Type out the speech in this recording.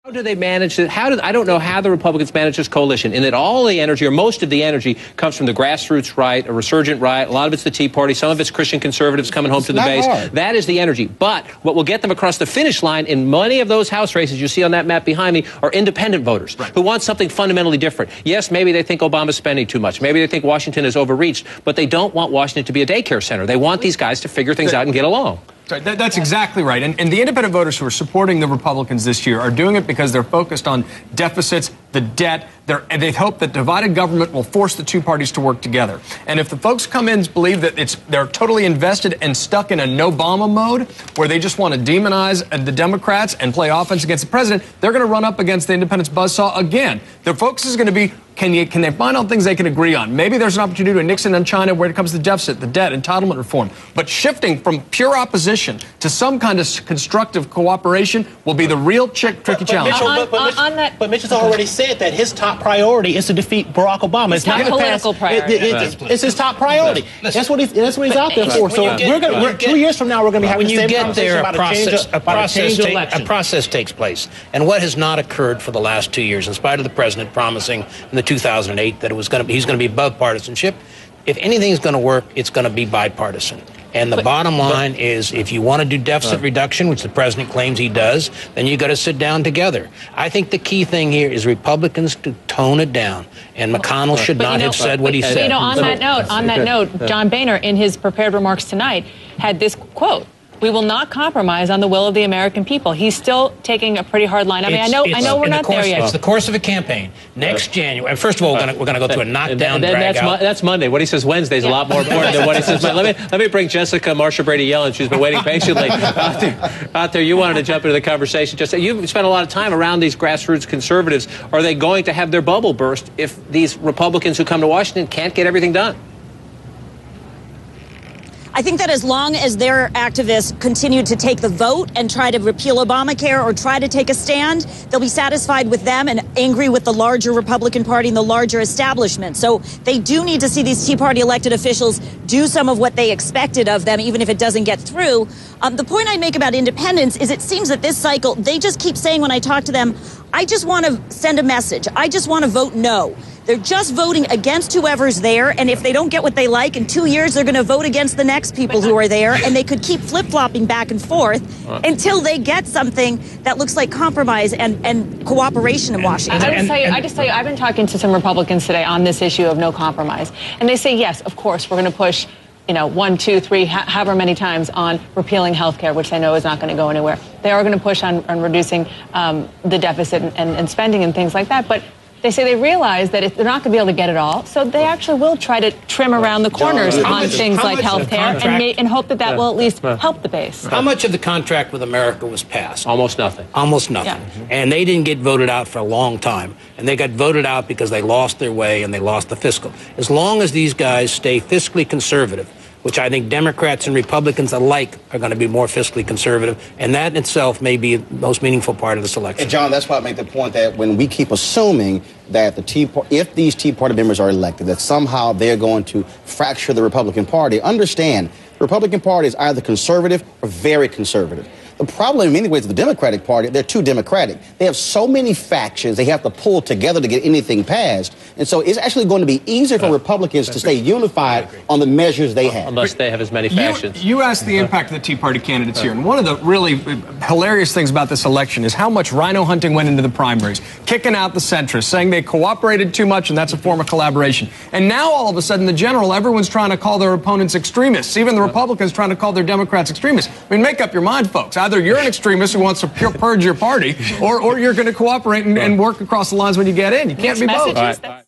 How do they manage it? I don't know how the Republicans manage this coalition, in that all the energy, or most of the energy, comes from the grassroots right, a resurgent right. A lot of it's the Tea Party. Some of it's Christian conservatives coming home to the base. That is the energy. But what will get them across the finish line in many of those House races you see on that map behind me are independent voters who want something fundamentally different. Yes, maybe they think Obama's spending too much. Maybe they think Washington is overreached. But they don't want Washington to be a daycare center. They want these guys to figure things out and get along. That's exactly right. And the independent voters who are supporting the Republicans this year are doing it because they're focused on deficits, the debt, and they hope that divided government will force the two parties to work together. And if the folks come in and believe that they're totally invested and stuck in a no-Obama mode, where they just want to demonize the Democrats and play offense against the president, they're going to run up against the independents buzzsaw again. Their focus is going to be, can they find out things they can agree on? Maybe there's an opportunity with Nixon and China where it comes to the deficit, the debt, entitlement reform. But shifting from pure opposition to some kind of constructive cooperation will be the real tricky challenge. But Mitch has already said that his top priority is to defeat Barack Obama. It's not a political priority. It's his top priority. That's what he's out there for. So 2 years from now, we're going to be having the same conversation about a process takes place. And what has not occurred for the last 2 years, in spite of the president promising in the 2008 that he's going to be above partisanship, if anything is going to work, it's going to be bipartisan. And the bottom line is, if you want to do deficit reduction, which the president claims he does, then you got to sit down together. I think the key thing here is Republicans to tone it down. And McConnell should not have said what he said. On that note, John Boehner, in his prepared remarks tonight, had this quote: "We will not compromise on the will of the American people." He's still taking a pretty hard line. I mean, I know we're not there yet. It's the course of a campaign. Next January, first of all, we're going to go through a knockdown, drag out. That's Monday. What he says Wednesday is a lot more important than what he says. Let me bring Jessica Marsha Brady Yellin. She's been waiting patiently out there. You wanted to jump into the conversation. Just you've spent a lot of time around these grassroots conservatives. Are they going to have their bubble burst if these Republicans who come to Washington can't get everything done? I think that as long as their activists continue to take the vote and try to repeal Obamacare or try to take a stand, they'll be satisfied with them and angry with the larger Republican Party and the larger establishment. So they do need to see these Tea Party elected officials do some of what they expected of them, even if it doesn't get through. The point I make about independents is it seems that this cycle, they just keep saying when I talk to them, I just want to send a message. I just want to vote no. They're just voting against whoever's there, and if they don't get what they like, in 2 years they're going to vote against the next people who are there, and they could keep flip-flopping back and forth until they get something that looks like compromise and cooperation in Washington. I just tell you, I've been talking to some Republicans today on this issue of no compromise, and they say, yes, of course, we're going to push 1, 2, 3, however many times on repealing health care, which they know is not going to go anywhere. They are going to push on reducing the deficit and spending and things like that, but they say they realize that they're not going to be able to get it all, so they actually will try to trim around the corners on things like health care and hope that will at least help the base. How much of the contract with America was passed? Almost nothing. Almost nothing. Yeah. And they didn't get voted out for a long time. And they got voted out because they lost their way and they lost the fiscal. As long as these guys stay fiscally conservative, which I think Democrats and Republicans alike are going to be more fiscally conservative, and that in itself may be the most meaningful part of this election. And John, that's why I make the point that when we keep assuming that if these Tea Party members are elected, that somehow they're going to fracture the Republican Party, understand the Republican Party is either conservative or very conservative. The problem in many ways with the Democratic Party, they're too democratic. They have so many factions they have to pull together to get anything passed. And so it's actually going to be easier for Republicans to stay unified on the measures they have. Unless they have as many factions. You asked the impact of the Tea Party candidates here. And one of the really hilarious things about this election is how much rhino hunting went into the primaries, kicking out the centrists, saying they cooperated too much and that's a form of collaboration. And now all of a sudden, the general, everyone's trying to call their opponents extremists. Even the Republicans trying to call their Democrats extremists. I mean, make up your mind, folks. Either you're an extremist who wants to purge your party, or you're going to cooperate and work across the lines when you get in. You can't be both.